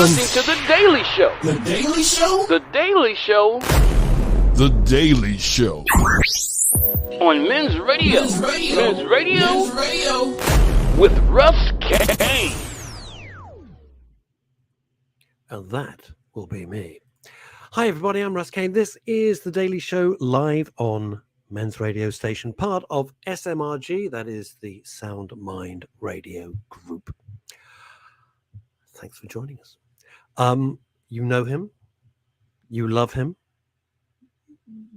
listening to The Daily Show. The Daily Show? The Daily Show. The Daily Show. On Men's Radio. Men's Radio. Men's Radio. Men's Radio. With Russ Kane. And that will be me. Hi, everybody. I'm Russ Kane. This is The Daily Show live on Men's Radio Station, part of SMRG. That is the Sound Mind Radio Group. Thanks for joining us. You know him. You love him.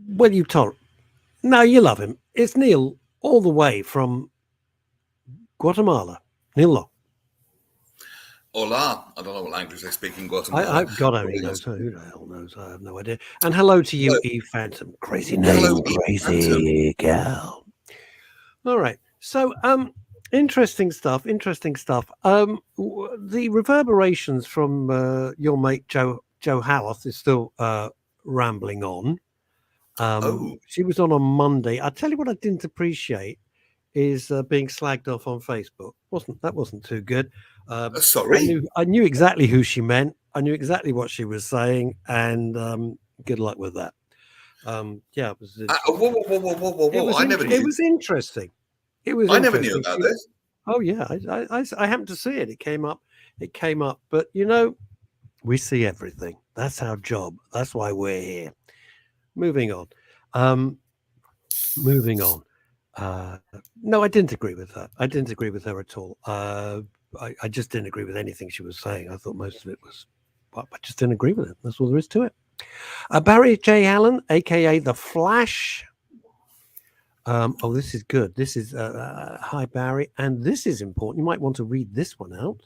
Well, you told. No, you love him. It's Neil, all the way from Guatemala. Neil Long. Hola. I don't know what language they speak in Guatemala. God only knows. Who the hell knows? I have no idea. And hello to you, Eve Phantom. Crazy name, Hello, crazy girl. All right. So, interesting stuff. The reverberations from your mate Joe Howarth is still rambling on. She was on Monday. I tell you what I didn't appreciate is being slagged off on Facebook. Wasn't too good. Sorry. I knew exactly who she meant. I knew exactly what she was saying, and good luck with that. Yeah, it was. Whoa! I never knew. It was interesting. I never knew about this. Oh yeah, I happened to see it. It came up. But you know, we see everything. That's our job. That's why we're here. Moving on. No, I didn't agree with her. I didn't agree with her at all. I just didn't agree with anything she was saying. I thought most of it was, well, I just didn't agree with it. That's all there is to it. Barry J. Allen, a.k.a. The Flash. This is good. This is, hi, Barry. And this is important. You might want to read this one out.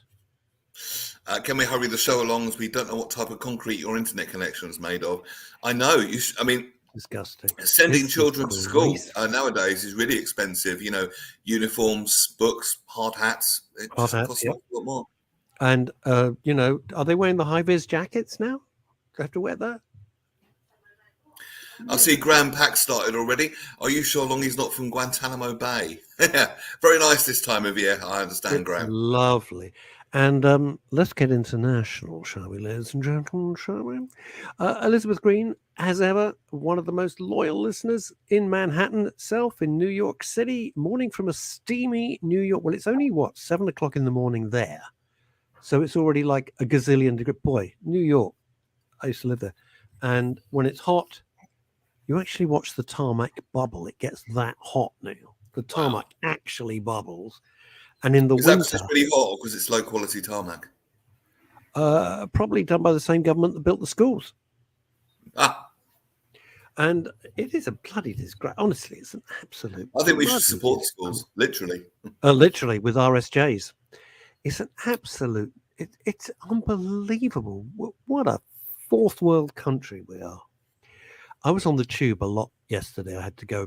Can we hurry the show along as we don't know what type of concrete your internet connection is made of? I know. Disgusting. Sending children to school nowadays is really expensive. You know, uniforms, books, hard hats. It costs a lot more. And, you know, are they wearing the high-vis jackets now? Do they have to wear that? I see Graham Pack started already. Are you sure Longie's not from Guantanamo Bay? Very nice this time of year. I understand, Graham. Lovely. And let's get international, shall we, ladies and gentlemen, shall we? Elizabeth Green, as ever, one of the most loyal listeners in Manhattan itself, in New York City, morning from a steamy New York. Well, it's only, 7 o'clock in the morning there. So it's already like a gazillion degree. Boy, New York, I used to live there. And when it's hot, you actually watch the tarmac bubble. It gets that hot, Neil. The tarmac actually bubbles. And in the winter, Is that really hot because it's low quality tarmac? Probably done by the same government that built the schools. And it is a bloody disgrace. Honestly, it's an absolute. I think we should support the schools, literally. Literally with RSJs. It's an absolute. It's unbelievable. What a fourth world country we are. I was on the tube a lot yesterday. I had to go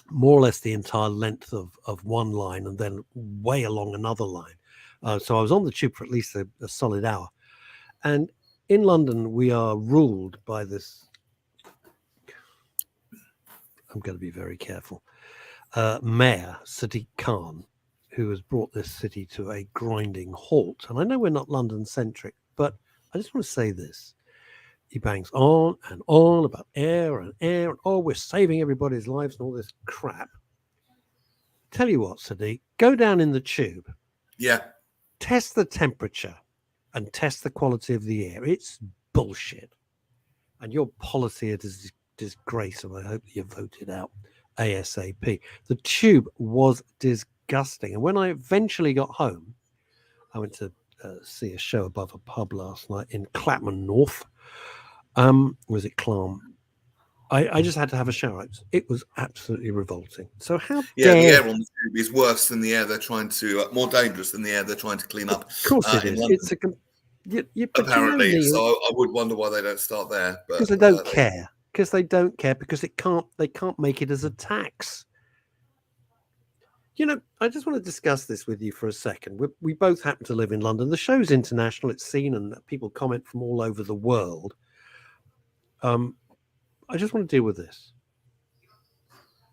more or less the entire length of one line and then way along another line. So I was on the tube for at least a solid hour. And in London, we are ruled by this, I'm going to be very careful, Mayor Sadiq Khan, who has brought this city to a grinding halt. And I know we're not London-centric, but I just want to say this. He bangs on and on about air, and we're saving everybody's lives and all this crap. Tell you what, Sadiq, go down in the tube. Yeah. Test the temperature and test the quality of the air. It's bullshit. And your policy is disgrace, and I hope that you voted out ASAP. The tube was disgusting. And when I eventually got home, I went to see a show above a pub last night in Clapham North. Was it Clam? I just had to have a shower. It was absolutely revolting. So how the air on the tube is worse than the air they're trying to, more dangerous than the air they're trying to clean up. Of course it is. It's apparently. You know, so I would wonder why they don't start there. Because they don't care. Because they don't care. Because they can't make it as a tax. You know, I just want to discuss this with you for a second. We both happen to live in London. The show's international. It's seen, and people comment from all over the world. I just want to deal with this.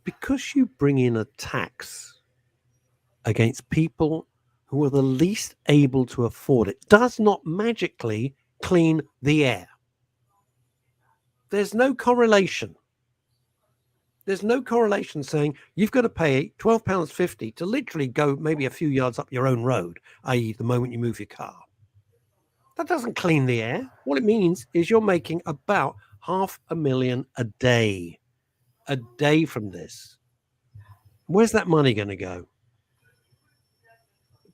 Because you bring in a tax against people who are the least able to afford it does not magically clean the air. There's no correlation. There's no correlation saying you've got to pay £12.50 to literally go maybe a few yards up your own road, i.e. the moment you move your car. That doesn't clean the air. What it means is you're making about £500,000 a day from this. Where's that money going to go?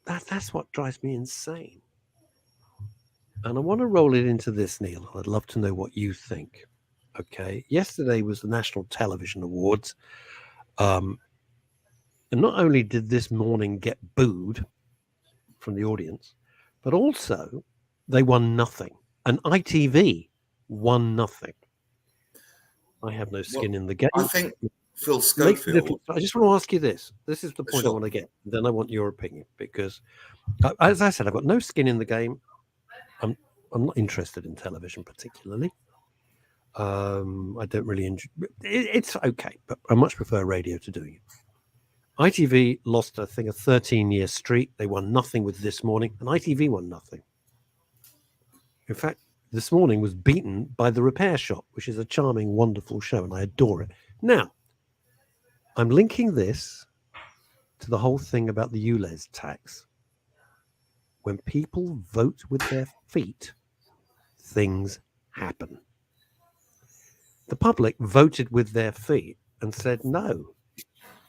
That's what drives me insane. And I want to roll it into this, Neil. I'd love to know what you think. Okay. Yesterday was the National Television Awards. And not only did This Morning get booed from the audience, but also they won nothing. And ITV won nothing. I have no skin in the game. I think Phil Schofield. I just want to ask you this. This is the point I want to get. Then I want your opinion because, as I said, I've got no skin in the game. I'm not interested in television particularly. I don't really enjoy. It's okay, but I much prefer radio to doing it. ITV lost, I think, a 13-year streak. They won nothing with This Morning, and ITV won nothing. In fact, This Morning was beaten by The Repair Shop, which is a charming, wonderful show, and I adore it. Now, I'm linking this to the whole thing about the ULEZ tax. When people vote with their feet, things happen. The public voted with their feet and said, no,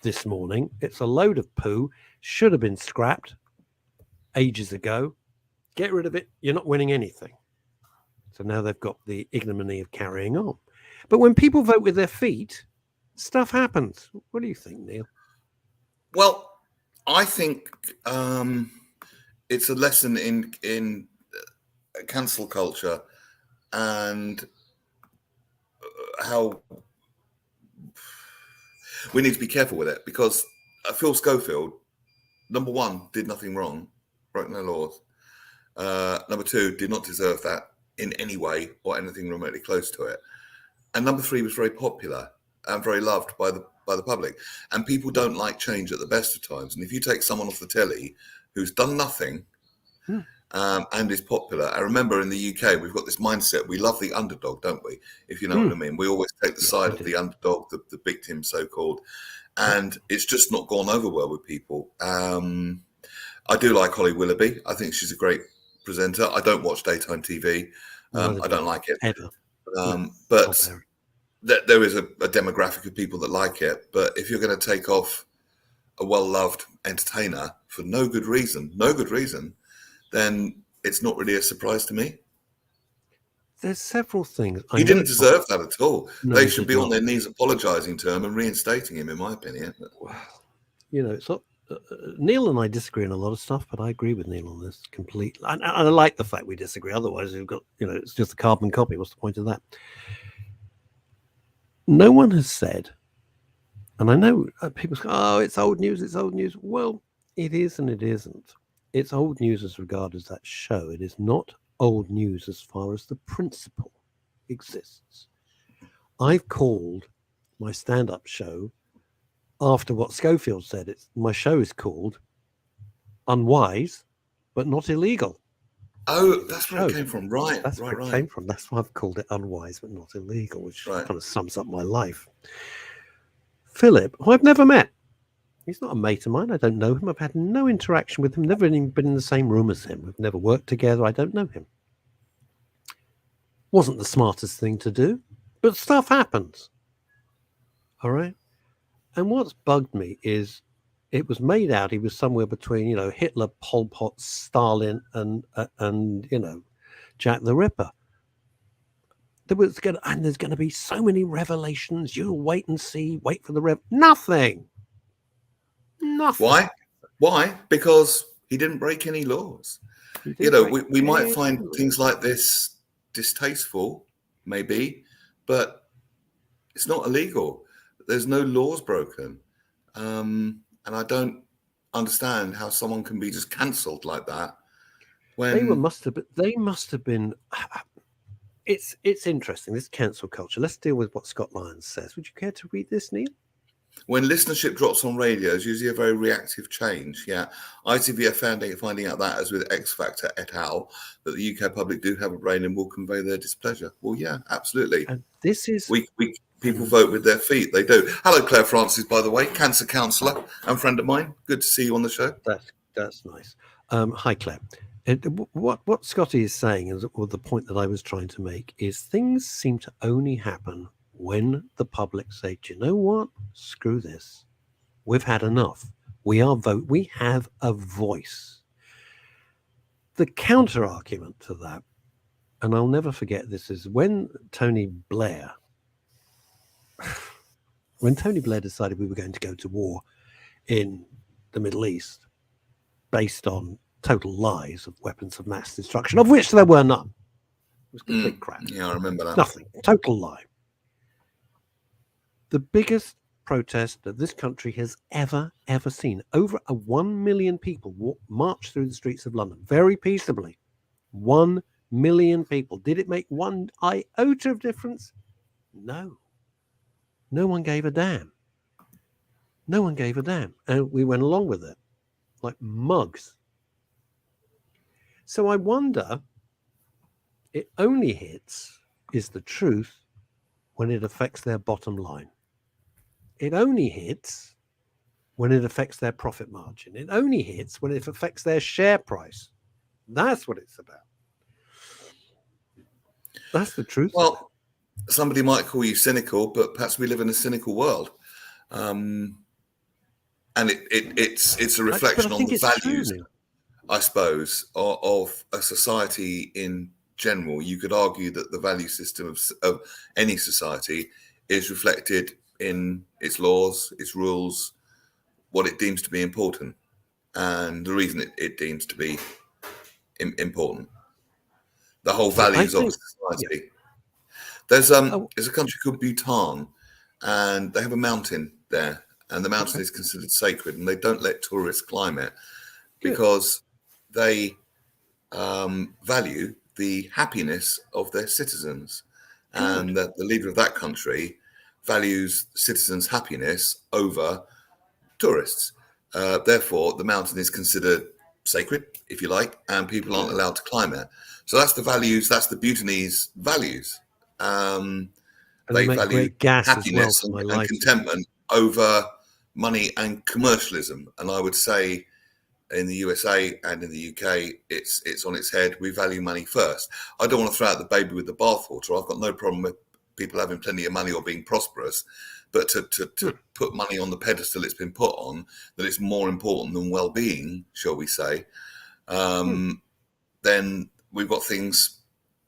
This Morning, it's a load of poo, should have been scrapped ages ago. Get rid of it, you're not winning anything. So now they've got the ignominy of carrying on. But when people vote with their feet, stuff happens. What do you think, Neil? Well, I think it's a lesson in cancel culture and how we need to be careful with it, because Phil Schofield, number one, did nothing wrong, broke no laws. Number two, did not deserve that in any way or anything remotely close to it. And number three, was very popular and very loved by the public. And people don't like change at the best of times. And if you take someone off the telly who's done nothing and is popular, I remember in the UK, we've got this mindset. We love the underdog, don't we? If you know what I mean. We always take the side of the underdog, the victim, so-called. And it's just not gone over well with people. I do like Holly Willoughby. I think she's a great presenter. I don't watch daytime TV. I don't like it. But there is a demographic of people that like it. But if you're going to take off a well-loved entertainer for no good reason, then it's not really a surprise to me. There's several things. He didn't deserve that at all. No, they should be on their knees apologising to him and reinstating him, in my opinion. Well, it's not. Neil and I disagree on a lot of stuff, but I agree with Neil on this completely. And I like the fact we disagree. Otherwise, we've got, it's just a carbon copy. What's the point of that? No one has said, and I know people say, oh, it's old news, it's old news. Well, it is and it isn't. It's old news as regards that show. It is not old news as far as the principle exists. I've called my stand-up show after what Schofield said. My show is called Unwise, but Not Illegal. Oh, that's where it came from. Right. That's where it came from. That's why I've called it Unwise, but Not Illegal, which kind of sums up my life. Philip, who I've never met. He's not a mate of mine. I don't know him. I've had no interaction with him. Never even been in the same room as him. We've never worked together. I don't know him. Wasn't the smartest thing to do, but stuff happens. All right? And what's bugged me is it was made out he was somewhere between, Hitler, Pol Pot, Stalin, and Jack the Ripper. There's going to be so many revelations. You'll wait and see. Wait for the Nothing. Why? Because he didn't break any laws. We might find things like this distasteful, maybe, but it's not illegal. There's no laws broken. And I don't understand how someone can be just cancelled like that. When they must have been. It's interesting, this cancel culture. Let's deal with what Scott Lyons says. Would you care to read this, Neil? When listenership drops on radio, it's usually a very reactive change. Yeah. ITV are finding out that, as with X Factor et al., that the UK public do have a brain and will convey their displeasure. Well, yeah, absolutely. And this is People vote with their feet. They do. Hello, Claire Francis, by the way, cancer counsellor and friend of mine. Good to see you on the show. that's nice. Hi, Claire. What Scotty is saying is, or the point that I was trying to make, is things seem to only happen when the public say, "Do you know what? Screw this. We've had enough. We have a voice." The counter argument to that, and I'll never forget this, is when Tony Blair decided we were going to go to war in the Middle East based on total lies of weapons of mass destruction, of which there were none. It was complete crap. Yeah, I remember that. Nothing. Total lie. The biggest protest that this country has ever seen. Over 1 million people marched through the streets of London very peaceably. 1 million people. Did it make one iota of difference? No. No one gave a damn. No one gave a damn. And we went along with it like mugs. So I wonder, it only hits, is the truth, when it affects their bottom line. It only hits when it affects their profit margin. It only hits when it affects their share price. That's what it's about. That's the truth. Well, somebody might call you cynical, but perhaps we live in a cynical world. And it's a reflection on the values, I suppose, of a society in general. You could argue that the value system of any society is reflected in its laws, its rules, what it deems to be important, and the reason it deems to be important. The whole values of society. Yeah. There's a country called Bhutan, and they have a mountain there, and the mountain is considered sacred, and they don't let tourists climb it because they value the happiness of their citizens, and that the leader of that country values citizens' happiness over tourists. Therefore, the mountain is considered sacred, if you like, and people aren't allowed to climb it. So that's the values. That's the Bhutanese values. They value happiness and contentment over money and commercialism. And I would say, in the USA and in the UK, it's on its head. We value money first. I don't want to throw out the baby with the bathwater. I've got no problem with people having plenty of money or being prosperous, but to put money on the pedestal it's been put on, that it's more important than well-being, shall we say, then we've got things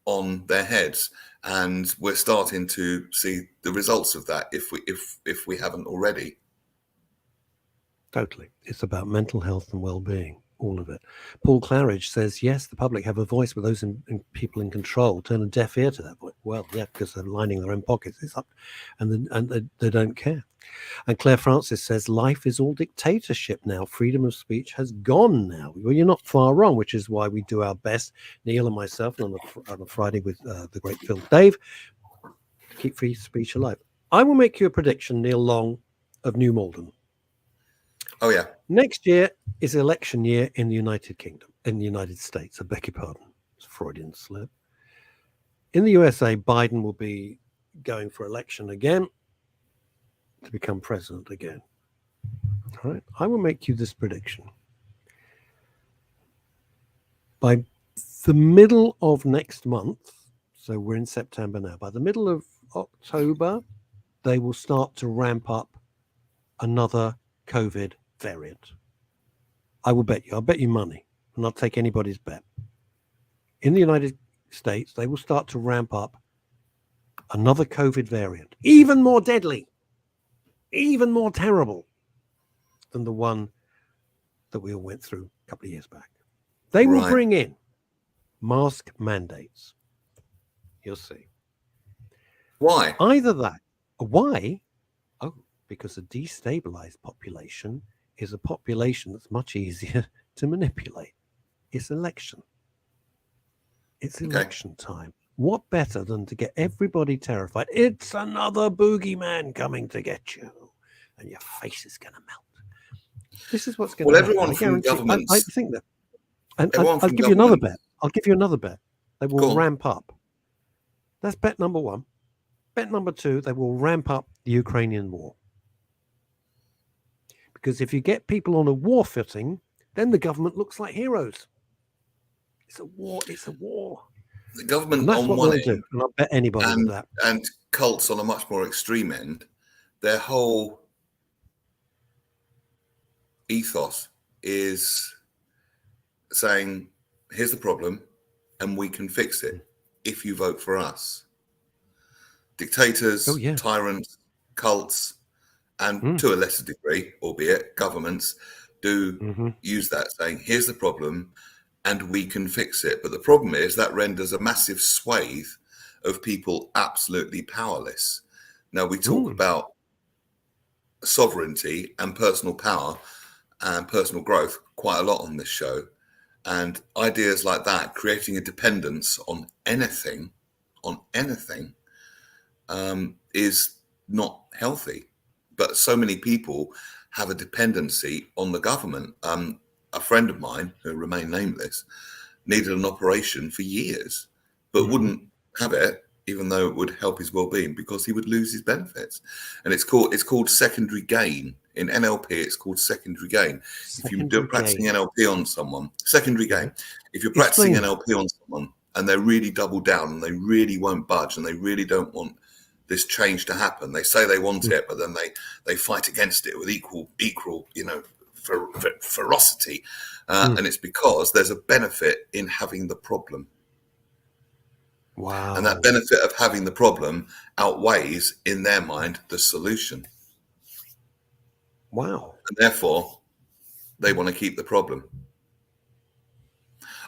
on their heads, and we're starting to see the results of that if we haven't already. Totally. It's about mental health and well-being, all of it. Paul Claridge says, yes, the public have a voice, but those people in control turn a deaf ear to that voice. Well, yeah, because they're lining their own pockets. It's up, and they don't care. And Claire Francis says, life is all dictatorship now. Freedom of speech has gone now. Well, you're not far wrong, which is why we do our best, Neil and myself, on a Friday with the great Phil Dave, to keep free speech alive. I will make you a prediction, Neil Long, of New Malden. Oh, yeah. Next year is election year in the United Kingdom, in the United States. I beg your pardon. It's a Freudian slip. In the USA, Biden will be going for election again to become president again. All right. I will make you this prediction. By the middle of next month, so we're in September now, by the middle of October, they will start to ramp up another COVID variant. I will bet you. I'll bet you money, and I'll take anybody's bet. In the United States, they will start to ramp up another COVID variant, even more deadly, even more terrible than the one that we all went through a couple of years back. They will bring in mask mandates. You'll see. Why? Either that. Why? Oh, because a destabilized population is a population that's much easier to manipulate. It's election. It's election time. What better than to get everybody terrified? It's another boogeyman coming to get you. and your face is going to melt. This is what's going Well, to happen. everyone I from guarantee. governments, I think that, and everyone I'll from give you another government. bet. I'll give you another bet. They Go will on. ramp up. That's bet number one. Bet number two, they will ramp up the Ukrainian war. Because if you get people on a war footing, then the government looks like heroes. It's a war. It's a war. The And government that's on what one they'll do. end And I'll bet anybody with that. and cults on a much more extreme end, their whole ethos is saying, here's the problem, and we can fix it if you vote for us. Dictators, Oh, yeah. tyrants, cults, and to a lesser degree, albeit governments, do use that, saying, here's the problem, and we can fix it. But the problem is that renders a massive swathe of people absolutely powerless. Now, we talk about sovereignty and personal power and personal growth quite a lot on this show. And ideas like that, creating a dependence on anything, is not healthy. But so many people have a dependency on the government. A friend of mine, who remained nameless, needed an operation for years, but wouldn't have it, even though it would help his well-being, because he would lose his benefits. And it's called secondary gain. In NLP, it's called secondary gain. If you're practicing NLP on someone, secondary gain. If you're practicing NLP on someone and they're really double down and they really won't budge and they really don't want this change to happen, they say they want it, but then they fight against it with equal, ferocity, and it's because there's a benefit in having the problem. Wow. And that benefit of having the problem outweighs, in their mind, the solution. Wow. And therefore, they want to keep the problem.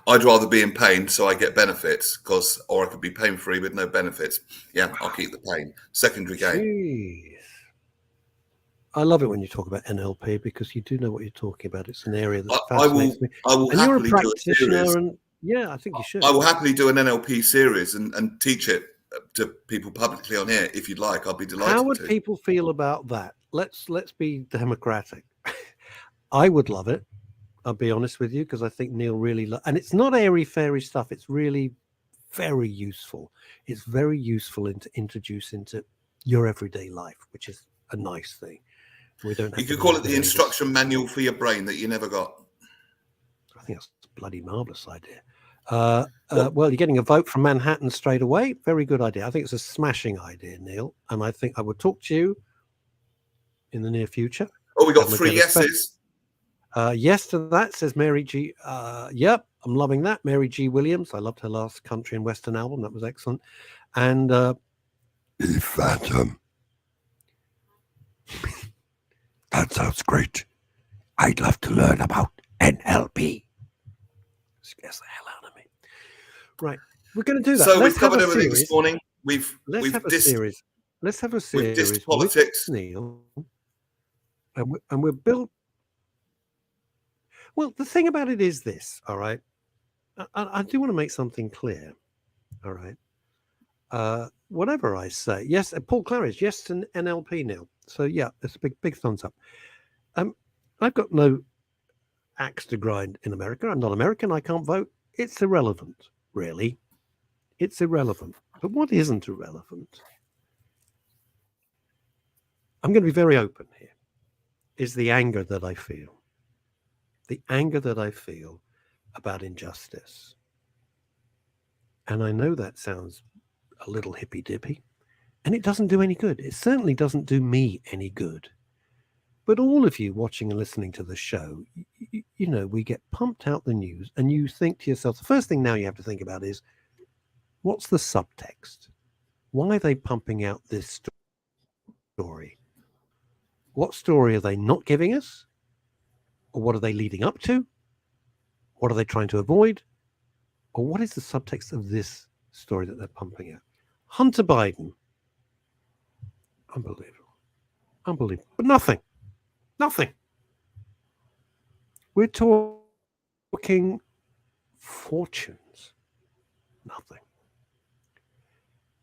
I'd rather be in pain so I get benefits, or I could be pain-free with no benefits. Yeah, I'll keep the pain. Secondary gain. Jeez. I love it when you talk about NLP because you do know what you're talking about. It's an area that fascinates me. I will and you're a happily do a practitioner, series. and yeah, I think you should. I will happily do an NLP series and teach it to people publicly on here if you'd like. I'll be delighted. How would people feel about that? Let's be democratic. I would love it. I'll be honest with you, because I think Neil really and it's not airy-fairy stuff. It's really very useful. It's very useful to introduce into your everyday life, which is a nice thing. We don't. You could call it the instruction manual for your brain that you never got. I think that's a bloody marvelous idea. Well, you're getting a vote from Manhattan straight away. Very good idea. I think it's a smashing idea, Neil. And I think I will talk to you in the near future. Oh, we got 3 yeses. Yes to that, says Mary G. Yep, I'm loving that. Mary G. Williams. I loved her last country and western album. That was excellent. And Phantom. That sounds great. I'd love to learn about NLP. Scares the hell out of me. Right, we're going to do that. So we've covered everything this morning. Let's have a series. Let's have a series. We've dissed politics. Neil, and we're built. Well, the thing about it is this, all right? I do want to make something clear, all right? Whatever I say, yes, Paul Claridge, yes to NLP, Neil. So, yeah, it's a big thumbs up. I've got no axe to grind in America. I'm not American. I can't vote. It's irrelevant, really. It's irrelevant. But what isn't irrelevant, I'm going to be very open here, is the anger that I feel. The anger that I feel about injustice. And I know that sounds a little hippy-dippy, and it doesn't do any good. It certainly doesn't do me any good. But all of you watching and listening to the show, you know, we get pumped out the news, and you think to yourself, the first thing now you have to think about is, what's the subtext? Why are they pumping out this story? What story are they not giving us? Or what are they leading up to? What are they trying to avoid? Or what is the subtext of this story that they're pumping out? Hunter Biden. Unbelievable. But nothing. We're talking fortunes. Nothing.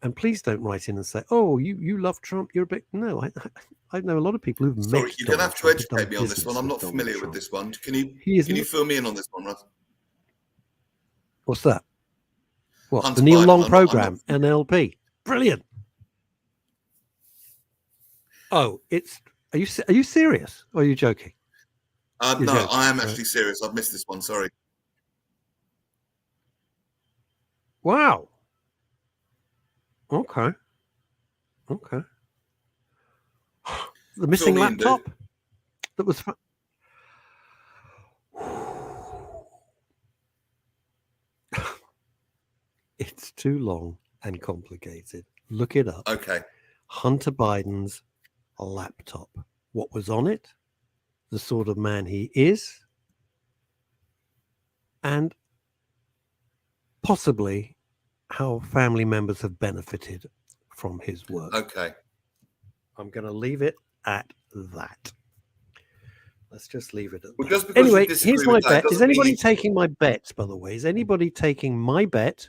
And please don't write in and say, "Oh, you love Trump. You're a bit." No, I know a lot of people who've Sorry, met. you're going to Donald have to Trump, who've done educate me on this one. business I'm not Donald familiar Trump. with this one. Can He is you fill me in on this one, Russ? What's that? What, Hunter the Neil Biden. Long I'm not- program, NLP? Brilliant. Oh, are you serious or are you joking? No, You're joking, I am right? actually serious. I've missed this one. Sorry. Wow. Okay. The missing me in, dude. laptop that was. It's too long and complicated. Look it up. Okay. Hunter Biden's laptop. What was on it? The sort of man he is, and possibly how family members have benefited from his work. Okay. I'm going to leave it at that. Let's just leave it at Well, that. just because you Anyway, disagree here's my with that bet. Is doesn't mean anybody you- taking my bets, by the way? Is anybody taking my bet?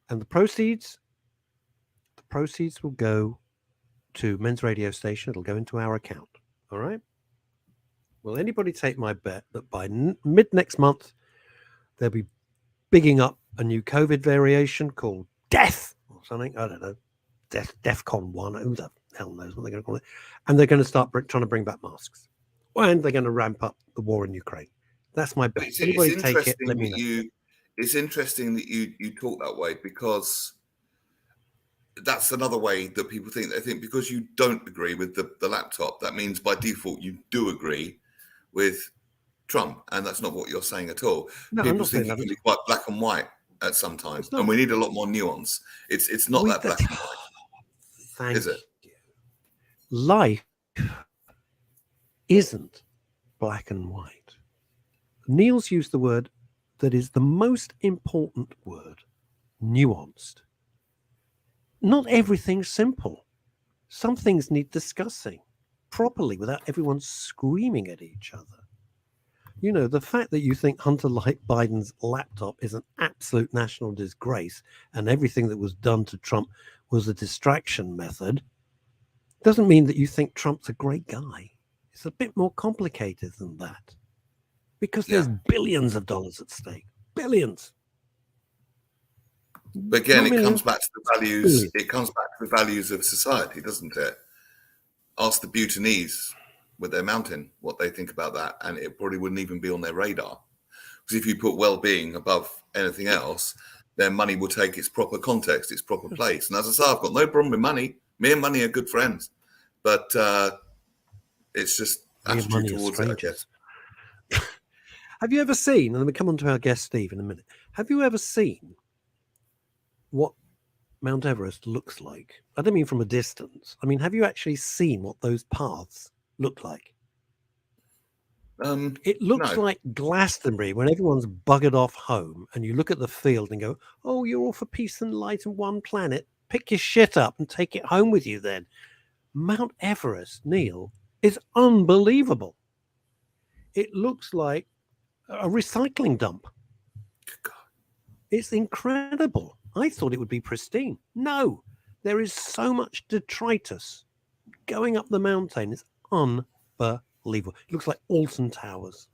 And the proceeds will go to Men's Radio Station. It'll go into our account. All right? Will anybody take my bet that by mid next month, they'll be bigging up a new COVID variation called Death or something? I don't know. DEFCON 1. Who the hell knows what they're going to call it? And they're going to start trying to bring back masks. And they're going to ramp up the war in Ukraine. That's my bet. Anybody take it, let me know. It's interesting that you talk that way, because that's another way that people think. They think because you don't agree with the laptop, that means by default you do agree with Trump, and that's not what you're saying at all. No, I'm People not saying think it that can at be quite black and white at some time, It's not. and we need a lot more nuance. It's not that black and white. Thank Is it? you. Life isn't black and white. Neil's used the word that is the most important word, nuanced. Not everything's simple. Some things need discussing properly without everyone screaming at each other. You know, the fact that you think Hunter Biden's laptop is an absolute national disgrace and everything that was done to Trump was a distraction method doesn't mean that you think Trump's a great guy. It's a bit more complicated than that, because there's billions of dollars at stake. Billions. But again, Not it millions, comes back to the values. billions. It comes back to the values of society, doesn't it? Ask the Bhutanese with their mountain what they think about that, and it probably wouldn't even be on their radar. Because if you put well-being above anything else, then money will take its proper context, its proper place. And as I say, I've got no problem with money. Me and money are good friends, but it's just attitude towards it, I guess. Have you ever seen, and then we come on to our guest Steve in a minute, have you ever seen what Mount Everest looks like? I don't mean from a distance. I mean, have you actually seen what those paths look like? It looks like Glastonbury when everyone's buggered off home and you look at the field and go, oh, you're all for peace and light and one planet. Pick your shit up and take it home with you then. Mount Everest, Neil, is unbelievable. It looks like a recycling dump. It's incredible. I thought it would be pristine. No, there is so much detritus going up the mountain. It's unbelievable. It looks like Alton Towers.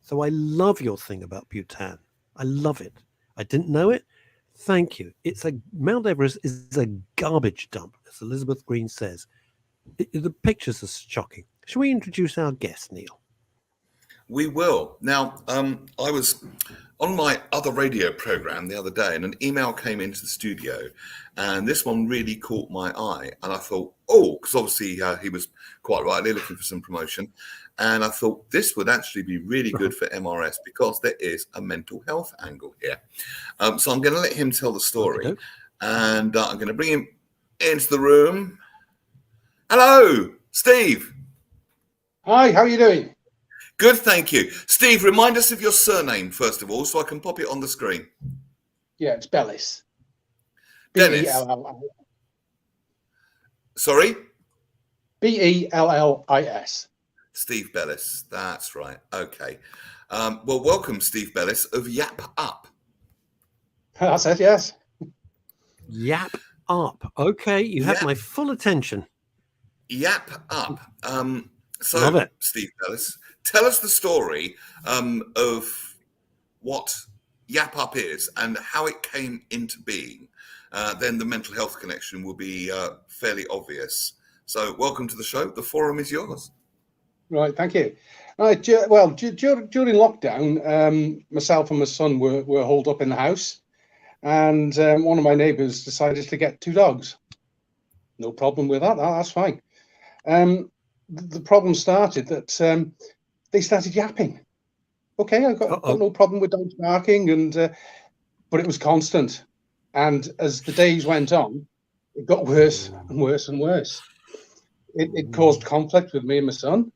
So I love your thing about Bhutan. I love it. I didn't know it. Thank you. Mount Everest is a garbage dump, as Elizabeth Green says. The pictures are shocking. Shall we introduce our guest, Neil? We will. Now, I was on my other radio program the other day, and an email came into the studio, and this one really caught my eye. And I thought, because obviously he was quite rightly looking for some promotion. And I thought this would actually be really good for MRS because there is a mental health angle here. So I'm going to let him tell the story, and I'm going to bring him into the room. Hello, Steve. Hi, how are you doing? Good, thank you. Steve, remind us of your surname, first of all, so I can pop it on the screen. Yeah, it's Bellis. Dennis. B-E-L-L-I-S. Sorry? B-E-L-L-I-S. Steve Bellis, that's right. Okay. Well, welcome, Steve Bellis of Yap Up. That's it, yes. Yap up. Okay, you have Yap. my full attention. Yap up. So, Love it. Steve Ellis, tell us the story of what Yap Up is and how it came into being. Then the mental health connection will be fairly obvious. So, welcome to the show. The forum is yours. Right, thank you. Right, during lockdown, myself and my son were holed up in the house, and one of my neighbours decided to get 2 dogs. No problem with that. That's fine. The problem started that they started yapping. Okay, I've got no problem with dogs barking, and but it was constant. And as the days went on, it got worse and worse and worse. It caused conflict with me and my son.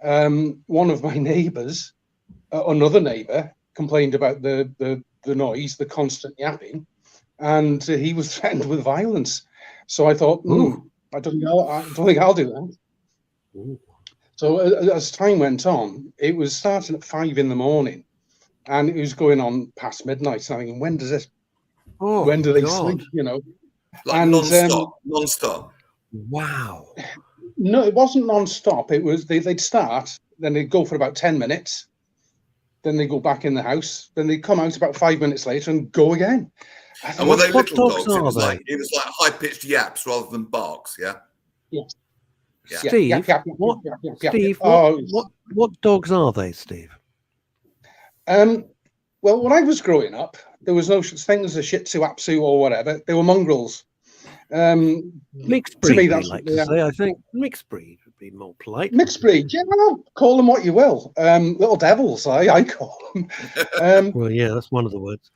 One of my neighbours, another neighbour, complained about the noise, the constant yapping, and he was threatened with violence. So I thought, I don't think I'll do that. Ooh. So as time went on, it was starting at 5 a.m, and it was going on past midnight. So I'm thinking, when do they sleep? You know, like non-stop. Wow. No, it wasn't non-stop. It was they'd start, then they'd go for about 10 minutes, then they go back in the house, then they come out about 5 minutes later and go again. And were they little dogs? It was like high-pitched yaps rather than barks. Yeah. Yes. Yeah. Steve, what dogs are they, Steve? Well, when I was growing up, there was no such thing as a Shih Tzu, Apsu, or whatever. They were mongrels. Mixed breed, we like to say. I think mixed breed would be more polite. Mixed breed, yeah. Well, call them what you will. Little devils, I call them. Well, yeah, that's one of the words.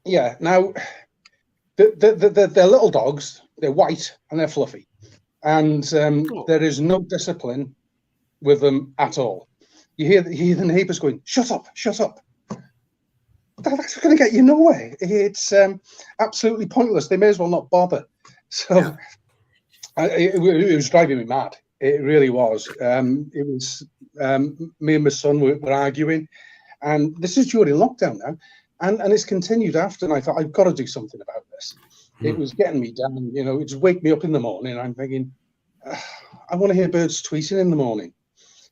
Yeah. Now, they're little dogs. They're white and they're fluffy, and there is no discipline with them at all. You hear the neighbours going, "Shut up, shut up." That's going to get you nowhere. It's absolutely pointless. They may as well not bother. So it was driving me mad. It really was. It was me and my son were arguing, and this is during lockdown now, and it's continued after. And I thought, I've got to do something about this. It was getting me down. You know, it'd wake me up in the morning. I'm thinking, I want to hear birds tweeting in the morning.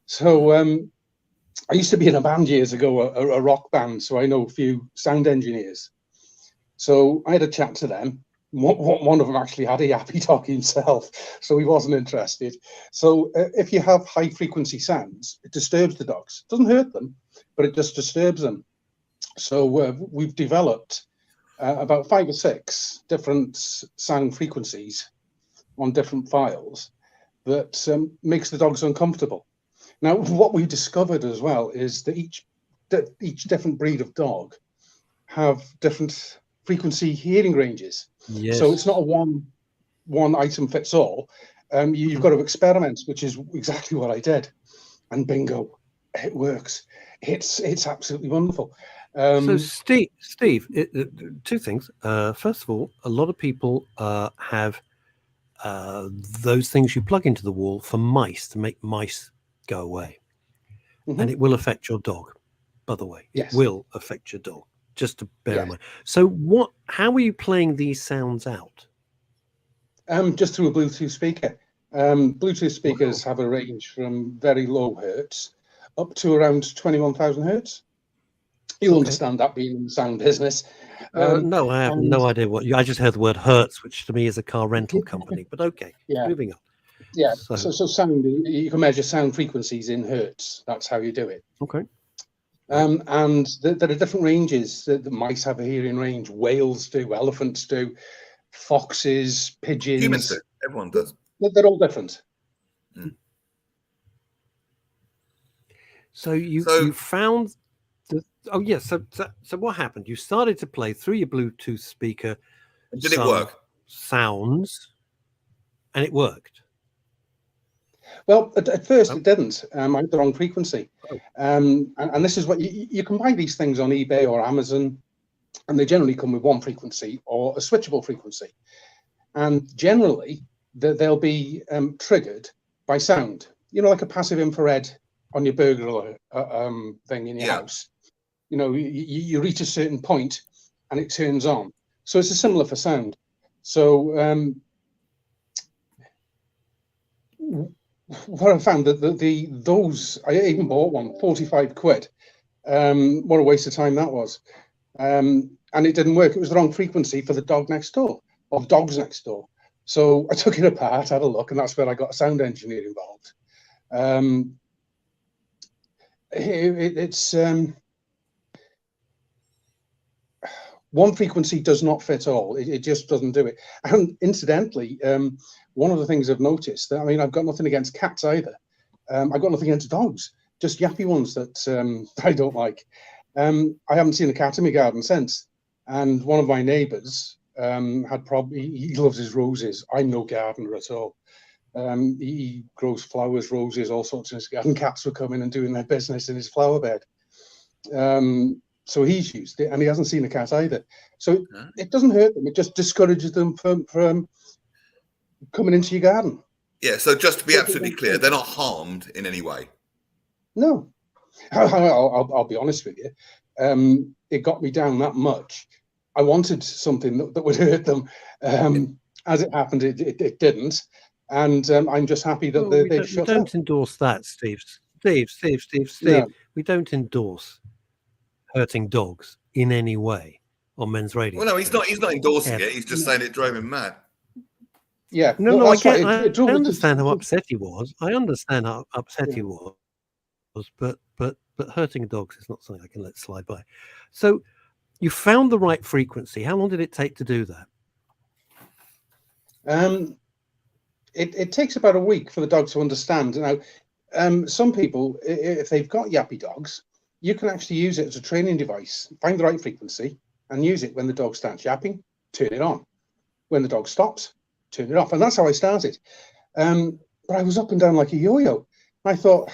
So I used to be in a band years ago, a rock band, so I know a few sound engineers. So I had a chat to them. One of them actually had a yappy dog himself, so he wasn't interested. So if you have high frequency sounds, it disturbs the dogs. It doesn't hurt them, but it just disturbs them. So we've developed about 5 or 6 different sound frequencies on different files that makes the dogs uncomfortable. Now, what we discovered as well is that each different breed of dog have different frequency hearing ranges. Yes. So it's not a one item fits all. You've got to experiment, which is exactly what I did. And bingo, it works. It's absolutely wonderful. So, Steve, 2 things. First of all, a lot of people have those things you plug into the wall for mice to make mice go away, and it will affect your dog. By the way, it will affect your dog. Just to bear in mind. So, how are you playing these sounds out? Just through a Bluetooth speaker. Bluetooth speakers have a range from very low hertz up to around 21,000 hertz. You'll understand that being in the sound business. No, I have no idea what. I just heard the word Hertz, which to me is a car rental company. But okay, moving on. Yeah, so sound, you can measure sound frequencies in hertz. That's how you do it. Okay. And there are different ranges. The mice have a hearing range. Whales do. Elephants do. Foxes, pigeons. Humans do. Everyone does. They're all different. So you found. So what happened? You started to play through your Bluetooth speaker. Did it work? Sounds, and it worked. Well, at first it didn't. I had the wrong frequency. And this is what you can buy these things on eBay or Amazon, and they generally come with one frequency or a switchable frequency. And generally, they'll be triggered by sound. You know, like a passive infrared on your burglar thing in your house. You know, you reach a certain point and it turns on. So it's similar for sound. So what I found that those I even bought one, 45 quid. What a waste of time that was. And it didn't work. It was the wrong frequency for the dog next door, or the dogs next door. So I took it apart, had a look, and that's where I got a sound engineer involved. It's one frequency does not fit all. It just doesn't do it. And incidentally, one of the things I've noticed, I mean, I've got nothing against cats either. I've got nothing against dogs, just yappy ones that I don't like. I haven't seen a cat in my garden since. And one of my neighbours had probably, he loves his roses. I'm no gardener at all. He grows flowers, roses, all sorts of things. And cats were coming and doing their business in his flower bed. So he's used it, and he hasn't seen a cat either. So it doesn't hurt them. It just discourages them from coming into your garden. Yeah, so just to be absolutely clear, they're not harmed in any way. No. I'll be honest with you. It got me down that much. I wanted something that would hurt them. As it happened, it didn't. And I'm just happy that they've shut up. We don't endorse that, Steve. Steve. No. We don't endorse hurting dogs in any way on Men's Radio. Well, no, he's not endorsing it. He's just saying it drove him mad. Yeah. No, I understand how upset he was. I understand how upset he was, but hurting dogs is not something I can let slide by. So you found the right frequency. How long did it take to do that? It takes about a week for the dog to understand. Now, some people, if they've got yappy dogs, you can actually use it as a training device. Find the right frequency and use it when the dog starts yapping, turn it on. When the dog stops, turn it off. And that's how I started. But I was up and down like a yo-yo. I thought,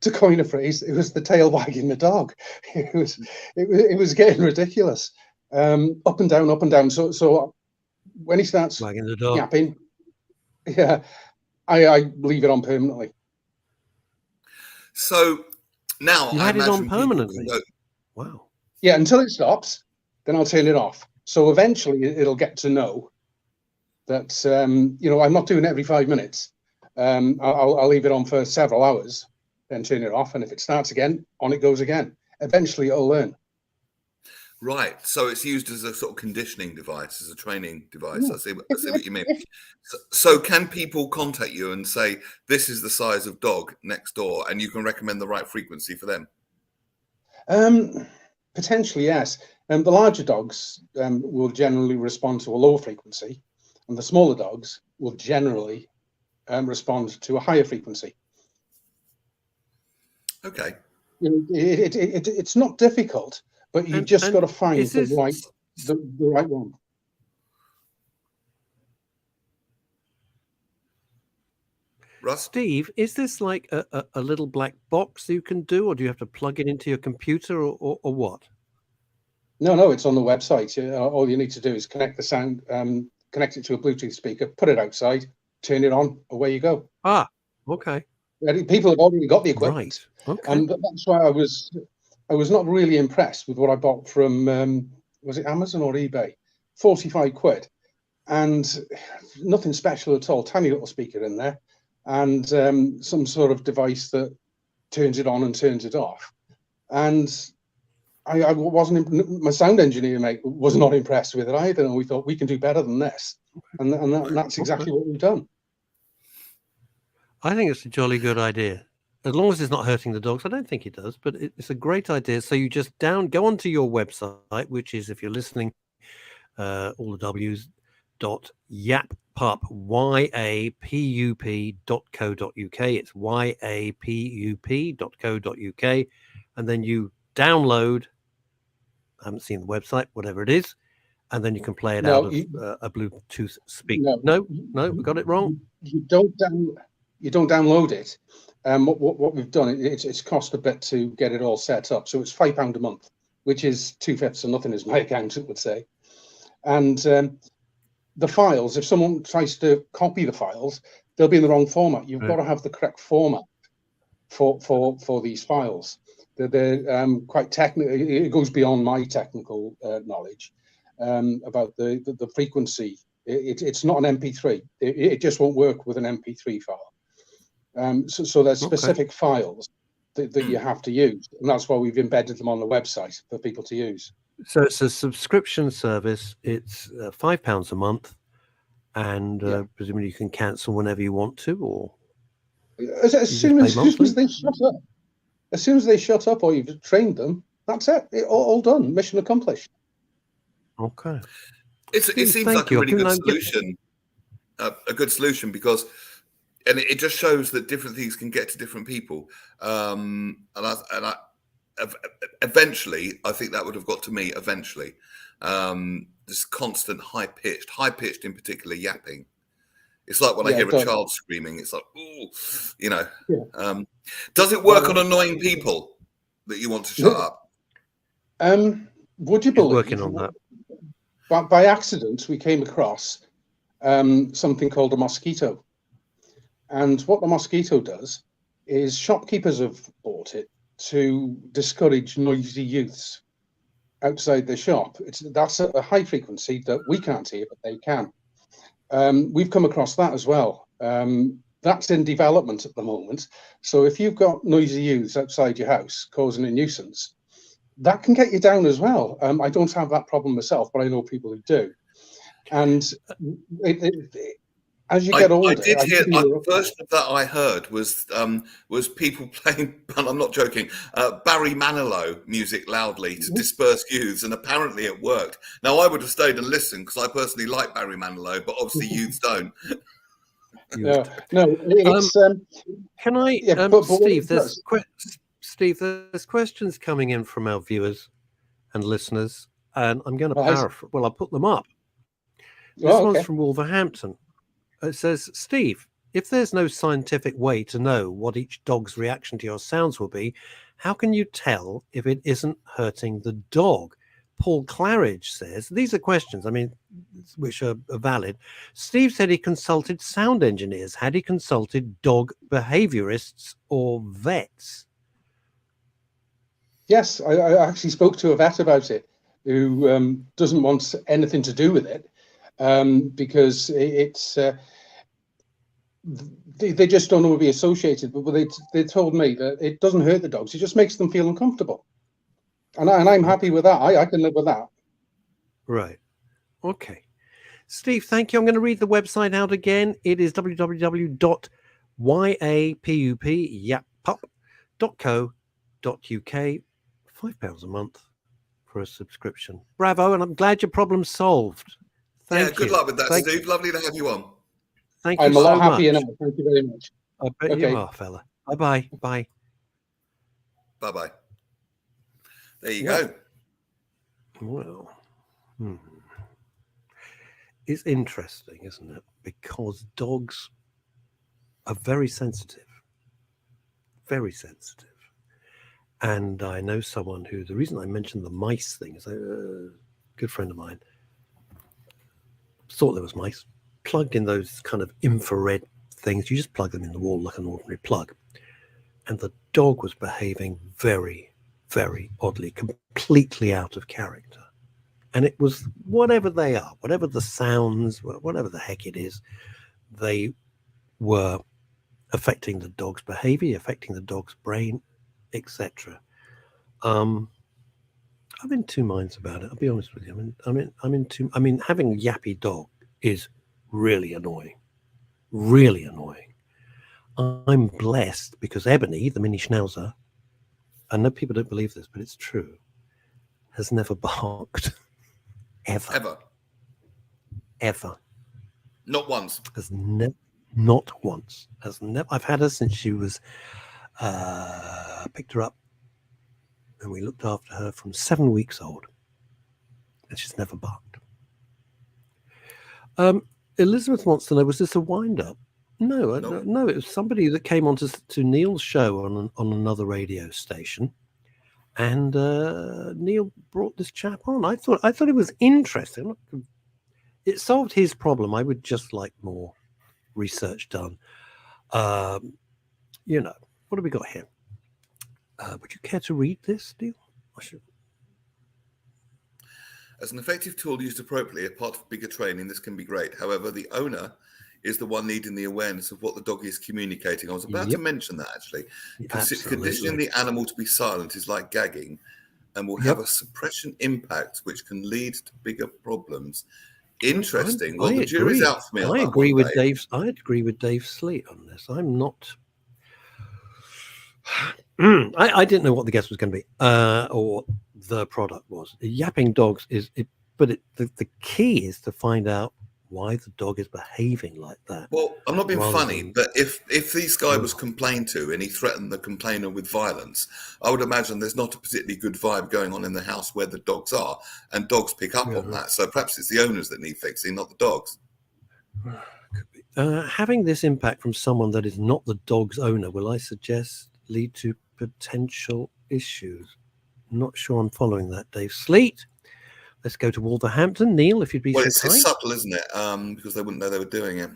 to coin a phrase, it was the tail wagging the dog. It was getting ridiculous. Up and down. So when he starts wagging the dog, yapping, yeah, I leave it on permanently. So now you had it on permanently. Wow. Yeah, until it stops, then I'll turn it off. So eventually it'll get to know that I'm not doing it every 5 minutes. I'll leave it on for several hours, then turn it off, and if it starts again, on it goes again. Eventually it'll learn. Right, so it's used as a sort of conditioning device, as a training device. I see what you mean. So can people contact you and say, this is the size of dog next door, and you can recommend the right frequency for them? Potentially, yes. The larger dogs will generally respond to a lower frequency, and the smaller dogs will generally respond to a higher frequency. Okay. It's not difficult. But you just got to find the right one. Russ? Steve, is this like a little black box you can do, or do you have to plug it into your computer, or what? No, it's on the website. All you need to do is connect the sound, connect it to a Bluetooth speaker, put it outside, turn it on, away you go. Ah, okay. People have already got the equipment. Right. Okay. And that's why I was not really impressed with what I bought from, was it Amazon or eBay? 45 quid. And nothing special at all. Tiny little speaker in there. And some sort of device that turns it on and turns it off. And I wasn't, my sound engineer mate was not impressed with it either. And we thought, we can do better than this. And that's exactly what we've done. I think it's a jolly good idea. As long as it's not hurting the dogs. I don't think it does, but it's a great idea. So you just go onto your website, which is, if you're listening, all the W's, .yapup, yapup.co.uk. It's yapup.co.uk. And then you download, I haven't seen the website, whatever it is, and then you can play it out of a Bluetooth speaker. No, we got it wrong. You don't download it. What we've done, it's cost a bit to get it all set up. So it's £5 a month, which is 2/5 of nothing, as my accountant would say. And the files, if someone tries to copy the files, they'll be in the wrong format. You've got to have the correct format for these files. They're quite technical. It goes beyond my technical knowledge about the frequency It's not an MP3. It just won't work with an MP3 file. So there's specific files that you have to use, and that's why we've embedded them on the website for people to use. So it's a subscription service. It's £5 a month, and presumably you can cancel whenever you want to, or as soon as they shut up. As soon as they shut up, or you've trained them, that's it. All done. Mission accomplished. Okay. It seems like a really good solution. A good solution because, and it just shows that different things can get to different people. Eventually, I think that would have got to me. Eventually, this constant high pitched in particular yapping. It's like when I hear a child screaming. It's like, ooh, you know. Yeah. Does it work on annoying people that you want to shut up? Would you believe? Working on that. By accident, we came across something called a mosquito. And what the mosquito does is shopkeepers have bought it to discourage noisy youths outside the shop. That's a high frequency that we can't hear, but they can. We've come across that as well. That's in development at the moment. So if you've got noisy youths outside your house causing a nuisance, that can get you down as well. I don't have that problem myself, but I know people who do. And as you get older, I did hear. The first that I heard was people playing. And I'm not joking. Barry Manilow music loudly to disperse youths, and apparently it worked. Now I would have stayed and listened because I personally like Barry Manilow, but obviously youths don't. No, it's. Can I, Steve? There's questions coming in from our viewers and listeners, and I'm going to paraphrase. Well, I'll put them up. This one's from Wolverhampton. It says, Steve, if there's no scientific way to know what each dog's reaction to your sounds will be, how can you tell if it isn't hurting the dog? Paul Claridge says, these are questions, I mean, which are valid. Steve said he consulted sound engineers. Had he consulted dog behaviorists or vets? Yes, I actually spoke to a vet about it who doesn't want anything to do with it because it's they just don't want to be associated. But they told me that it doesn't hurt the dogs; it just makes them feel uncomfortable, and I'm happy with that. I can live with that. Right. Okay. Steve, thank you. I'm going to read the website out again. It is www.yapup.co.uk. £5 a month for a subscription. Bravo, and I'm glad your problem's solved. Thank you. Good luck with that, Steve. Lovely to have you on. Thank you I'm so a lot much. happier now. Thank you very much. I bet you are, fella. Bye-bye. Bye. Bye-bye. There you go. Well, it's interesting, isn't it? Because dogs are very sensitive. Very sensitive. And I know someone who, the reason I mentioned the mice thing is a good friend of mine thought there was mice, plugged in those kind of infrared things. You just plug them in the wall like an ordinary plug. And the dog was behaving very, very oddly, completely out of character. And it was whatever they are, whatever the sounds, whatever the heck it is, they were affecting the dog's behavior, affecting the dog's brain, etc. I'm in two minds about it. I'll be honest with you. I mean, having a yappy dog is really annoying. Really annoying. I'm blessed because Ebony, the mini schnauzer, I know people don't believe this, but it's true, has never barked. Ever. Not once. Not once. I've had her since she was picked her up, and we looked after her from 7 weeks old, and she's never barked. Elizabeth wants to know, was this a wind-up? No, no. It was somebody that came on to Neil's show on another radio station, and Neil brought this chap on. I thought it was interesting. It solved his problem. I would just like more research done. What have we got here? Would you care to read this, Neil? As an effective tool used appropriately, apart from bigger training, this can be great. However, the owner is the one needing the awareness of what the dog is communicating. I was about to mention that actually. Conditioning the animal to be silent is like gagging and will have a suppression impact which can lead to bigger problems. Interesting. Well, the jury's out for me on that. I agree with Dave Sleet on this. I'm not. I didn't know what the guess was going to be, or the product was. Yapping dogs the key is to find out why the dog is behaving like that. Well, I'm not being funny, but if this guy was complained to and he threatened the complainer with violence, I would imagine there's not a particularly good vibe going on in the house where the dogs are, and dogs pick up on that. So perhaps it's the owners that need fixing, not the dogs. Could be. Having this impact from someone that is not the dog's owner, will I suggest lead to potential issues? Not sure I'm following that, Dave Sleet. Let's go to Wolverhampton. Neil, if you'd be so kind. It's subtle, isn't it? Because they wouldn't know they were doing it.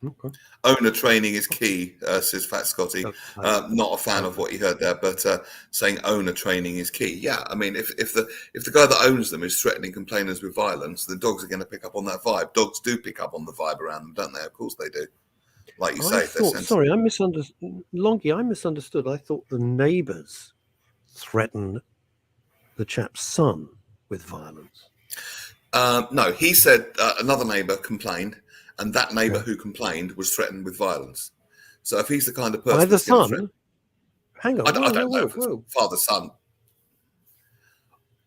Okay. Owner training is key, says Fat Scotty. Not a fan of what you heard there, but saying owner training is key. Yeah, I mean, if the guy that owns them is threatening complainers with violence, the dogs are going to pick up on that vibe. Dogs do pick up on the vibe around them, don't they? Of course they do. Like you say, sorry, I misunderstood. Longie, I misunderstood. I thought the neighbours threatened the chap's son with violence. No, he said another neighbour complained, and that neighbour who complained was threatened with violence. So if he's the kind of person... By the son? Hang on. I don't know if it's father, son.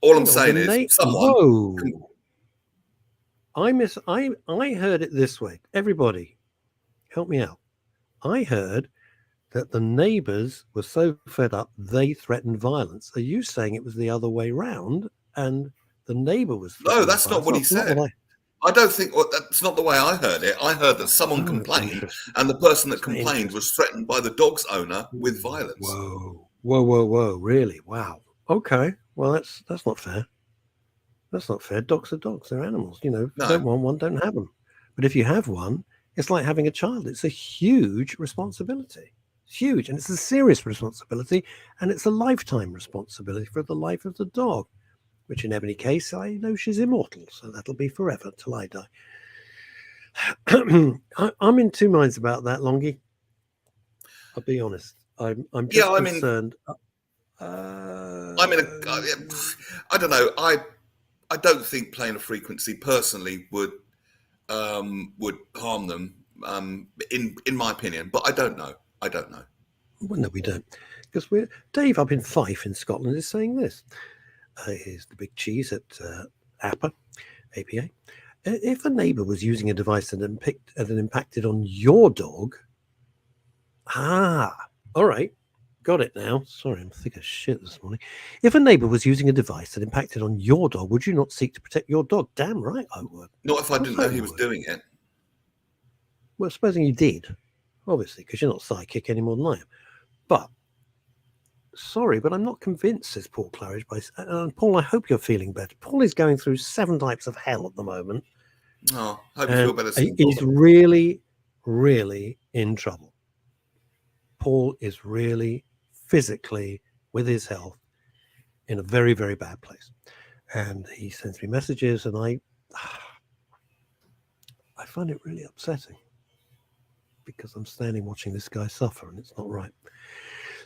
All I'm saying is someone... I heard it this way. Everybody, help me out. I heard that the neighbours were so fed up they threatened violence. Are you saying it was the other way round and the neighbour was... No, that's not what he said. I don't think that's not the way I heard it. I heard that someone complained and the person that complained was threatened by the dog's owner with violence. Whoa. Really? Wow. Okay. Well, that's not fair. That's not fair. Dogs are dogs. They're animals. You know, don't want one, don't have them. But if you have one, it's like having a child. It's a huge responsibility. It's huge, and it's a serious responsibility, and it's a lifetime responsibility for the life of the dog, which in Ebony case, I know she's immortal, so that'll be forever till I die. I'm in two minds about that, Longie. I'll be honest. I'm just concerned. I don't know. I don't think playing a frequency personally would harm them, in my opinion, but I don't know. Well, no, we don't. Because Dave up in Fife in Scotland is saying this. Here's the big cheese at APA. If a neighbour was using a device that impacted on your dog... all right. Got it now. Sorry, I'm thick as shit this morning. If a neighbour was using a device that impacted on your dog, would you not seek to protect your dog? Damn right I would. Not if I didn't know he was doing it. Well, supposing you did, obviously, because you're not psychic any more than I am. But, sorry, but I'm not convinced, says Paul Claridge. Paul, I hope you're feeling better. Paul is going through 7 types of hell at the moment. Oh, I hope you feel better soon. He's really, really in trouble. Paul is really physically, with his health, in a very, very bad place. And he sends me messages, and I find it really upsetting because I'm standing watching this guy suffer, and it's not right.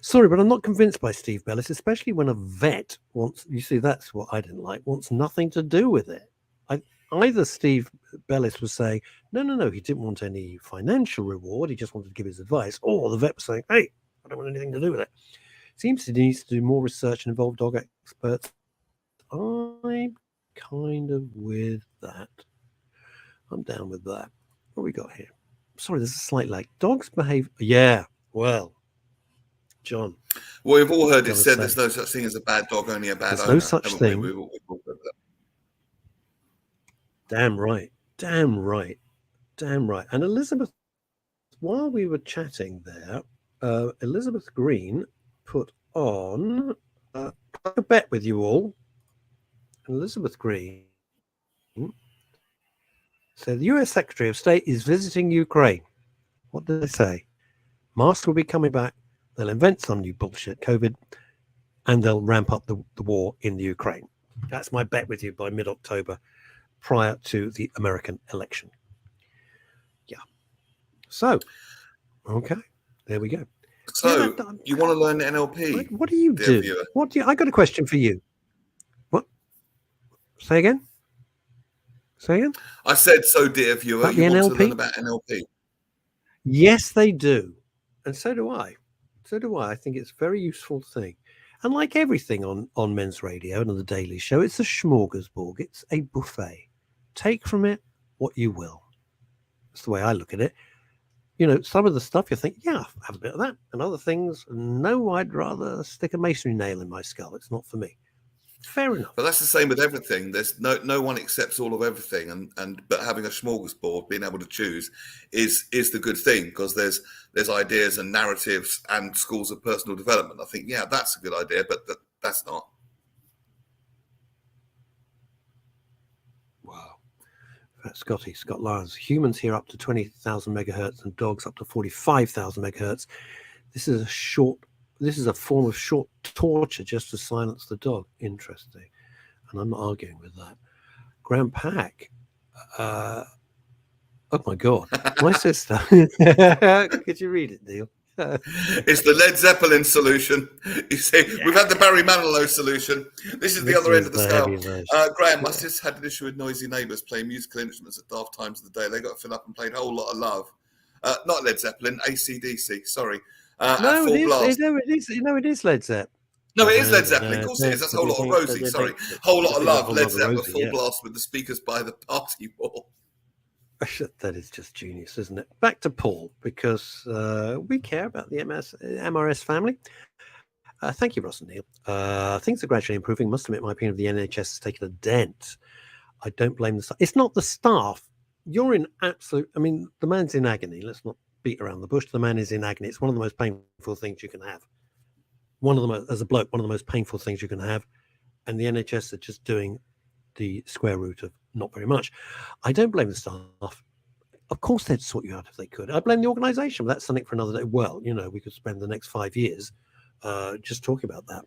Sorry, but I'm not convinced by Steve Bellis, especially when a vet wants, you see, that's what I didn't like, wants nothing to do with it. Either Steve Bellis was saying, no, he didn't want any financial reward, he just wanted to give his advice, or the vet was saying, hey, I don't want anything to do with it. Seems he needs to do more research and involve dog experts. I'm kind of with that. I'm down with that. What we got here? Sorry, there's a slight lag. Dogs behave... Yeah, well, John. Well, we've all heard it said there's no such thing as a bad dog, only a bad owner. There's no such thing. We've all heard that. Damn right. And Elizabeth, while we were chatting there, Elizabeth Green put on a bet with you all. And Elizabeth Green said the US Secretary of State is visiting Ukraine. What did they say? Masks will be coming back. They'll invent some new bullshit, COVID, and they'll ramp up the war in the Ukraine. That's my bet with you by mid-October, prior to the American election. Yeah. So, okay, there we go. So you want to learn NLP? What do you dear do? viewer? What do you? I got a question for you. What? Say again. Say again. I said, so dear viewer, About you the want to NLP? learn about NLP? Yes, they do, and so do I. So do I. I think it's a very useful thing. And like everything on Men's Radio and on the Daily Show, it's a smorgasbord. It's a buffet. Take from it what you will. That's the way I look at it. You know, some of the stuff you think, yeah, I'll have a bit of that, and other things, no, I'd rather stick a masonry nail in my skull. It's not for me. Fair enough. But that's the same with everything. There's no one accepts all of everything, but having a smorgasbord, being able to choose, is the good thing, because there's ideas and narratives and schools of personal development. I think, yeah, that's a good idea, but that's not. Wow. Scott Lyons. Humans here up to 20,000 megahertz and dogs up to 45,000 megahertz. This is a form of short torture just to silence the dog. Interesting. And I'm not arguing with that. Graham Pack. Oh my God. My sister. Could you read it, Neil? It's the Led Zeppelin solution. You see, We've had the Barry Manilow solution. This is the other end of the scale. Graham, my sister had an issue with noisy neighbours playing musical instruments at daft times of the day. They got to fill up and played a whole lot of love. Not Led Zeppelin, AC/DC, sorry. No, it is Led Zeppelin. No, it is Led Zeppelin. Of course it is. That's a whole lot of Rosie. Sorry. Whole lot of love. Led Zeppelin, full blast with the speakers by the party wall. That is just genius, isn't it? Back to Paul, because we care about the MRS family. Thank you, Ross and Neil. Things are gradually improving. Must admit, my opinion of the NHS has taken a dent. I don't blame the staff. It's not the staff. You're in absolute... I mean, the man's in agony. Let's not beat around the bush. The man is in agony. It's one of the most painful things you can have. As a bloke, one of the most painful things you can have. And the NHS are just doing the square root of not very much. I don't blame the staff. Of course they'd sort you out if they could. I blame the organisation, but that's something for another day. Well, you know, we could spend the next 5 years just talking about that.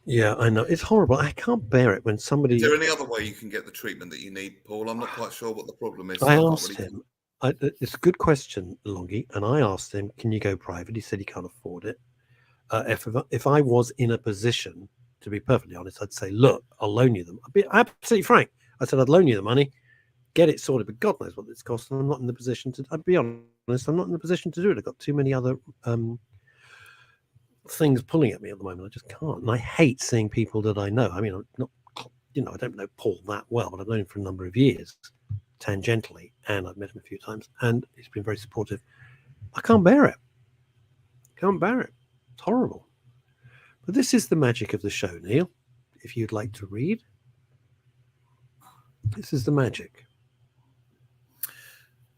Yeah, I know. It's horrible. I can't bear it when somebody... Is there any other way you can get the treatment that you need, Paul? I'm not quite sure what the problem is. I asked him. It's a good question, Longie, and I asked him, can you go private? He said he can't afford it. If I was in a position, to be perfectly honest, I'd say, look, I'll loan you them. I'd be absolutely frank. I said, I'd loan you the money, get it sorted, but God knows what it's cost. And I'm not in the position to, I'd be honest, I'm not in the position to do it. I've got too many other things pulling at me at the moment. I just can't. And I hate seeing people that I know. I mean, I'm not, I don't know Paul that well, but I've known him for a number of years, tangentially, and I've met him a few times, and he's been very supportive. I can't bear it. It's horrible. But this is the magic of the show, Neil. If you'd like to read, this is the magic.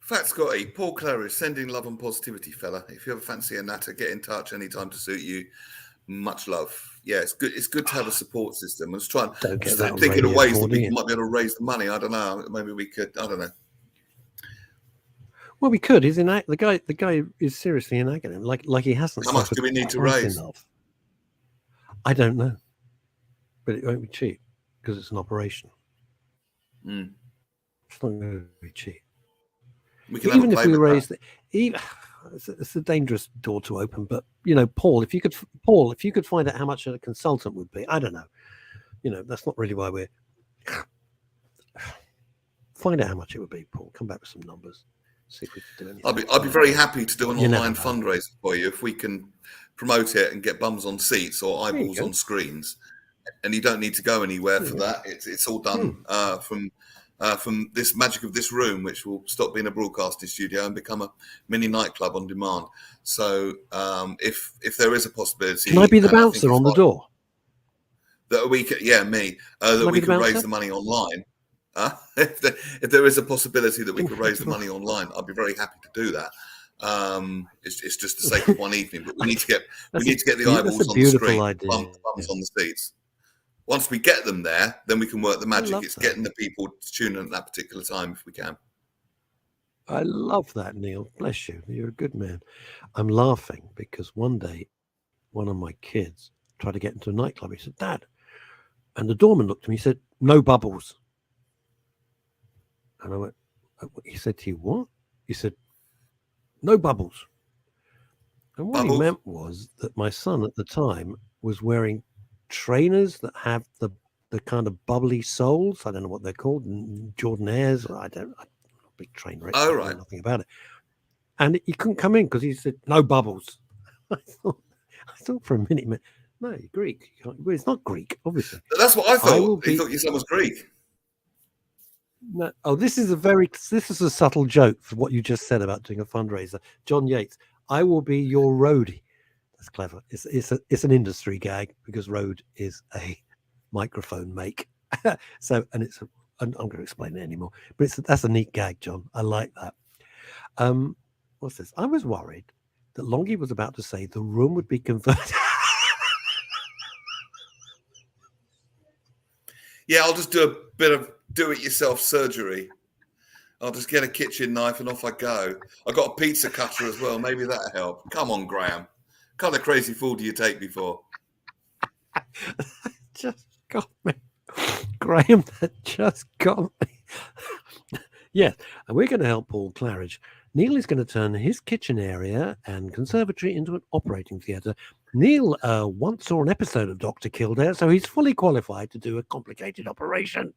Fat Scotty, Paul Claridge, sending love and positivity, fella. If you ever fancy a natter, get in touch anytime to suit you. Much love. Yeah, it's good. It's good to have a support system. I was thinking of ways that we might be able to raise the money. I don't know. Maybe we could. I don't know. Well, we could. He's in the guy is seriously in agony. Like he hasn't. How much do we need to raise? Enough. I don't know, but it won't be cheap because it's an operation. It's not going to be cheap. Even if we raise it's a dangerous door to open. But you know, Paul, if you could find out how much a consultant would be, I don't know. You know, that's not really why we're. Find out how much it would be, Paul. Come back with some numbers. See if we can do anything. I'd be very happy to do an online fundraiser for you if we can promote it and get bums on seats or eyeballs on screens. And you don't need to go anywhere for that. It's all done from this magic of this room, which will stop being a broadcasting studio and become a mini nightclub on demand. So if there is a possibility, can I be the bouncer on the door? That we could, that we can raise the money online. If there is a possibility that we could raise the money online, I'd be very happy to do that. It's just the sake of one evening, but we need to get the eyeballs on the screen, bums on the seats. Once we get them there, then we can work the magic. It's getting the people to tune in at that particular time if we can. I love that, Neil. Bless you. You're a good man. I'm laughing because one day one of my kids tried to get into a nightclub. He said, Dad, and the doorman looked at me. He said, no bubbles. And I went, he said to you, what? He said, no bubbles. And what he meant was that my son at the time was wearing trainers that have the kind of bubbly soles. I don't know what they're called, Jordan Airs. I'm not a big trainer. I know nothing about it. And he couldn't come in because he said, no bubbles. I thought for a minute, no, you're Greek. Well, it's not Greek, obviously. That's what I thought. He thought your son was Greek. No, this is a subtle joke for what you just said about doing a fundraiser. John Yates, I will be your roadie. That's clever. It's an industry gag because Rode is a microphone make. So, and I'm not going to explain it anymore. But that's a neat gag, John. I like that. What's this? I was worried that Longie was about to say the room would be converted. Yeah, I'll just do a bit of do-it-yourself surgery. I'll just get a kitchen knife and off I go. I got a pizza cutter as well. Maybe that'll help. Come on, Graham. What kind of crazy fool do you take me for? Just got me. Graham, that just got me. Yeah, and we're going to help Paul Claridge. Neil is going to turn his kitchen area and conservatory into an operating theatre. Neil once saw an episode of Dr. Kildare, so he's fully qualified to do a complicated operation.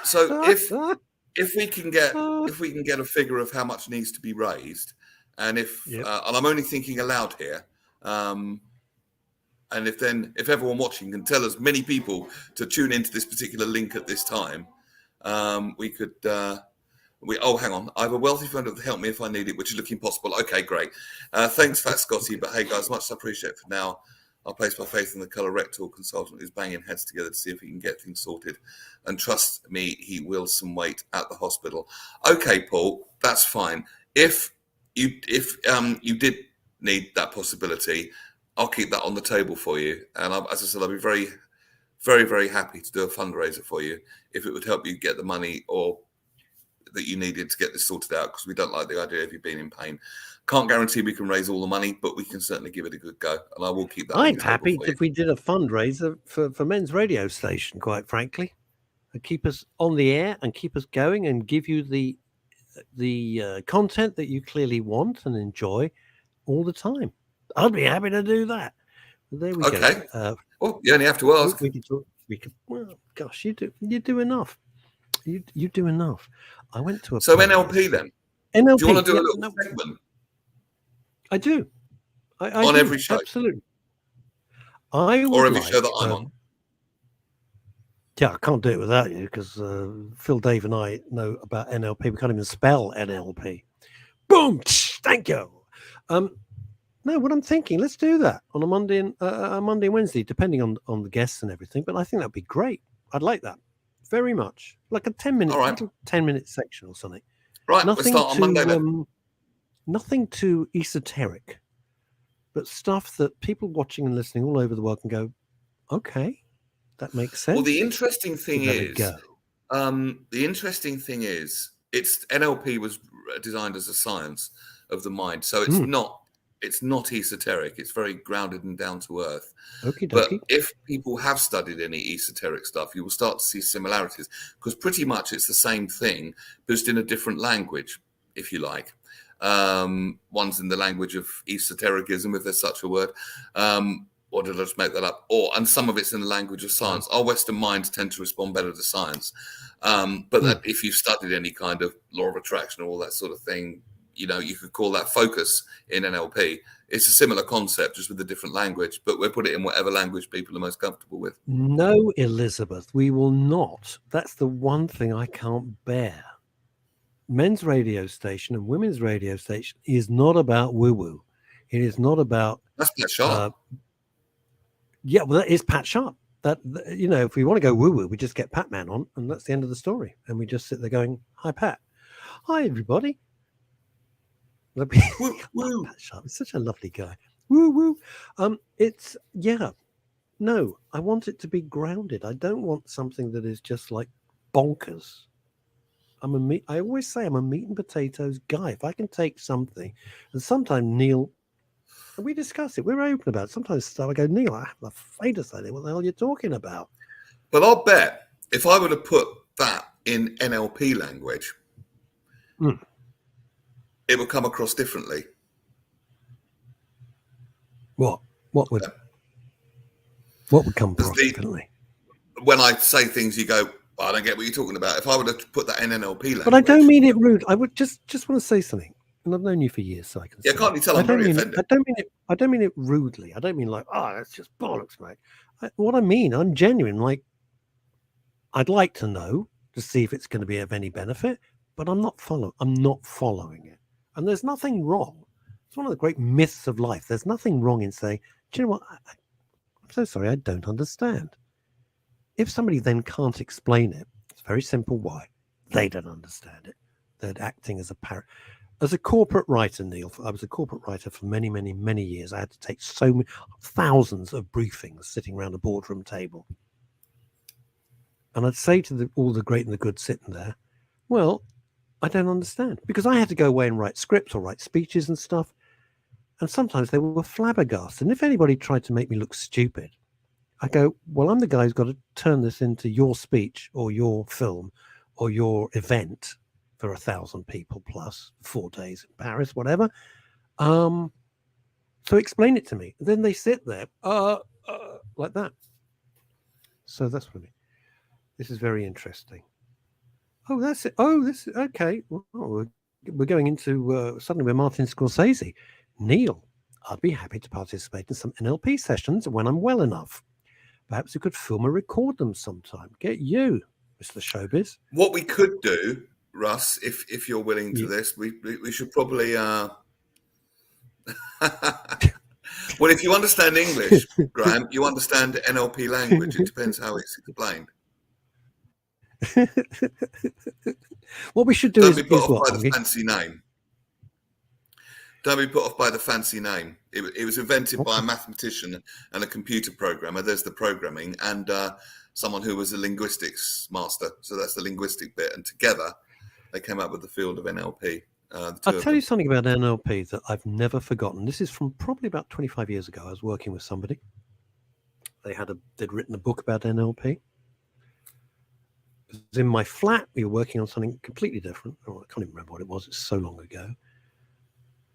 So if we can get a figure of how much needs to be raised, and and I'm only thinking aloud here, and if everyone watching can tell as many people to tune into this particular link at this time, we could. Hang on. I have a wealthy friend that will help me if I need it, which is looking possible. Okay, great. Thanks, Fat Scotty. But hey, guys, much appreciated for now. I'll place my faith in the colorectal consultant who's banging heads together to see if he can get things sorted. And trust me, he will some weight at the hospital. Okay, Paul, that's fine. If you did need that possibility, I'll keep that on the table for you. And as I said, I'll be very, very, very happy to do a fundraiser for you if it would help you get the money or that you needed to get this sorted out, because we don't like the idea of you being in pain. Can't guarantee we can raise all the money, but we can certainly give it a good go, and I will keep that. I'm happy if we did a fundraiser for Men's Radio Station, quite frankly, and keep us on the air and keep us going and give you the content that you clearly want and enjoy all the time. I'd be happy to do that. There we go. Well, you only have to ask. We could. Well, gosh, you do enough. You do enough. I went to a NLP then. NLP. Do you want to do a little segment? I do. I on do, every show, absolutely. Or every show that I'm on. Yeah, I can't do it without you because Phil, Dave, and I know about NLP. We can't even spell NLP. Boom! Thank you. No, what I'm thinking, let's do that on a Monday and Wednesday, depending on the guests and everything. But I think that'd be great. I'd like that very much, like a 10-minute section or something. Right, we'll start on Monday then. Nothing too esoteric, but stuff that people watching and listening all over the world can go, okay, that makes sense. Well, the interesting thing is, it's NLP was designed as a science of the mind, so it's not esoteric. It's very grounded and down to earth. Okay, but if people have studied any esoteric stuff, you will start to see similarities, because pretty much it's the same thing, just in a different language, if you like. One's in the language of esotericism, if there's such a word, or did I just make that up? And some of it's in the language of science. Our Western minds tend to respond better to science, but that if you've studied any kind of law of attraction or all that sort of thing, you could call that focus in NLP. It's a similar concept, just with a different language, but we'll put it in whatever language people are most comfortable with. No, Elizabeth, we will not. That's the one thing I can't bear. Men's radio station and women's radio station is not about woo-woo. It is not about... That's Pat Sharp. Yeah, well, that is Pat Sharp. That, if we want to go woo-woo, we just get Pat Man on, and that's the end of the story. And we just sit there going, hi, Pat. Hi, everybody. Woo, woo. Pat Sharp is such a lovely guy. Woo, woo. No, I want it to be grounded. I don't want something that is just like bonkers. I always say I'm a meat and potatoes guy. If I can take something, and sometimes Neil And we discuss it. We're open about it. Sometimes I go, Neil, I have the faintest idea what the hell you're talking about. But I'll bet if I were to put that in NLP language, it would come across differently. What would come across differently? When I say things, you go, I don't get what you're talking about. If I were to put that in NLP language, but I don't mean it rude. I would just want to say something. And I've known you for years, so I can. Yeah, can't you tell I'm very offended? I don't mean it rudely. I don't mean like, that's just bollocks, mate. What I mean, I'm genuine. Like, I'd like to know to see if it's going to be of any benefit, but I'm not following it. And there's nothing wrong. It's one of the great myths of life. There's nothing wrong in saying, do you know what? I'm so sorry, I don't understand. If somebody then can't explain it, it's very simple why. They don't understand it. They're acting as a parrot. As a corporate writer, Neil, I was a corporate writer for many, many, many years. I had to take so many thousands of briefings sitting around a boardroom table. And I'd say to all the great and the good sitting there, well, I don't understand. Because I had to go away and write scripts or write speeches and stuff. And sometimes they were flabbergasted. And if anybody tried to make me look stupid, I go, well, I'm the guy who's got to turn this into your speech or your film or your event for 1,000 people plus 4 days in Paris, whatever. So explain it to me. And then they sit there like that. So that's what I mean. This is very interesting. Oh, that's it. Oh, this is okay. Well, we're going into suddenly we're Martin Scorsese. Neil, I'd be happy to participate in some NLP sessions when I'm well enough. Perhaps we could film or record them sometime. Get you, Mr. Showbiz. What we could do, Russ, if you're willing to this, we should probably. Well, if you understand English, Graham, you understand NLP language. It depends how it's explained. What we should do Don't is be put off what, by the fancy name. Don't be put off by the fancy name. It was invented by a mathematician and a computer programmer. There's the programming and someone who was a linguistics master. So that's the linguistic bit. And together, they came up with the field of NLP. I'll tell you something about NLP that I've never forgotten. This is from probably about 25 years ago. I was working with somebody. They'd written a book about NLP. It was in my flat. We were working on something completely different. Oh, I can't even remember what it was. It's so long ago.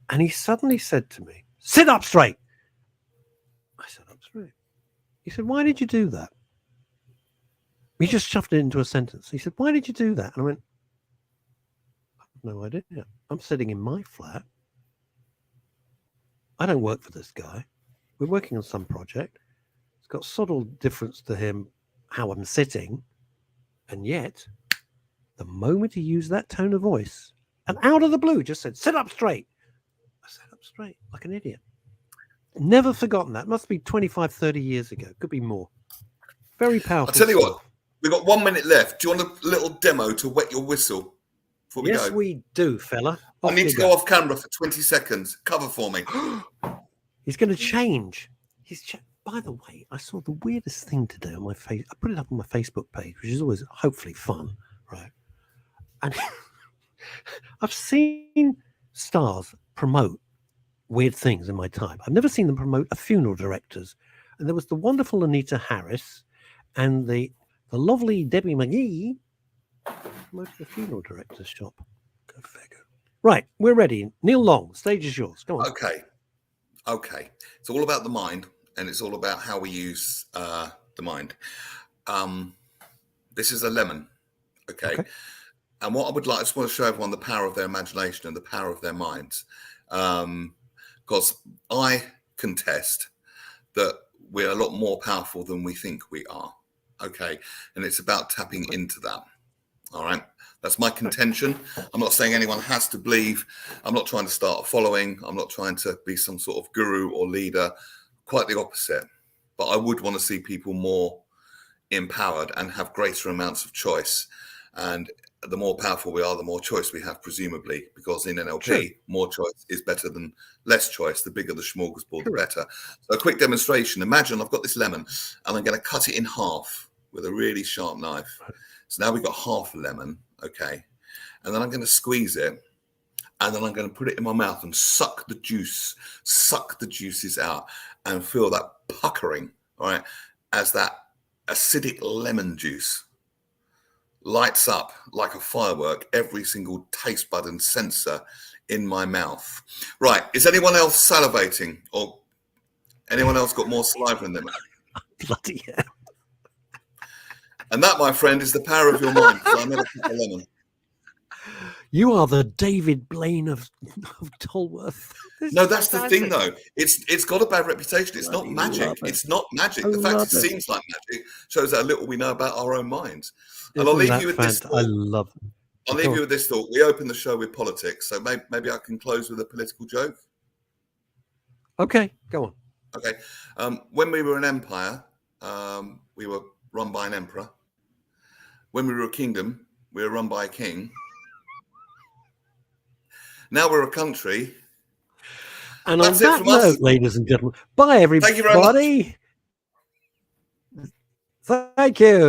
And he suddenly said to me, sit up straight. I sat up straight. He said, why did you do that? He just shoved it into a sentence. He said, why did you do that? And I went, I have no idea. I'm sitting in my flat. I don't work for this guy. We're working on some project. It's got subtle difference to him, how I'm sitting. And yet, the moment he used that tone of voice, and out of the blue just said, sit up straight. I sat up straight like an idiot. Never forgotten that. Must be 25, 30 years ago. Could be more. Very powerful. I'll tell you stuff. what, we've got 1 minute left. Do you want a little demo to wet your whistle before we go? Yes, we do, fella. I need to go off camera for 20 seconds. Cover for me. He's going to change. By the way, I saw the weirdest thing today on my face. I put it up on my Facebook page, which is always hopefully fun, right? And I've seen stars promote weird things in my time. I've never seen them promote a funeral directors. And there was the wonderful Anita Harris and the lovely Debbie McGee promoted the funeral director's shop. Go figure. Right, we're ready. Neil Long, stage is yours. Come on. Okay. It's all about the mind. And it's all about how we use the mind. This is a lemon, okay? And what I just want to show everyone the power of their imagination and the power of their minds. Because I contest that we're a lot more powerful than we think we are, okay? And it's about tapping into that, all right? That's my contention. I'm not saying anyone has to believe. I'm not trying to start a following. I'm not trying to be some sort of guru or leader. Quite the opposite. But I would want to see people more empowered and have greater amounts of choice. And the more powerful we are, the more choice we have, presumably, because in NLP, more choice is better than less choice. The bigger the smorgasbord, the better. So a quick demonstration. Imagine I've got this lemon and I'm going to cut it in half with a really sharp knife. So now we've got half a lemon, okay? And then I'm going to squeeze it. and then I'm going to put it in my mouth and suck the juices out, and feel that puckering, all right, as that acidic lemon juice lights up like a firework every single taste bud and sensor in my mouth. Right, is anyone else salivating, or anyone else got more saliva in them? Bloody hell. And that, my friend, is the power of your mind, because I never took a lemon. You are the David Blaine of Tolworth. No, that's the thing, though. It's got a bad reputation. It's not magic. It's not magic. The fact it seems like magic shows how little we know about our own minds. And I'll leave you with this thought. I love it. I'll leave you with this thought. We open the show with politics, so maybe I can close with a political joke. Okay, go on. Okay. When we were an empire, we were run by an emperor. When we were a kingdom, we were run by a king. Now we're a country. And on that note, ladies and gentlemen, bye everybody. Thank you very much. Thank you.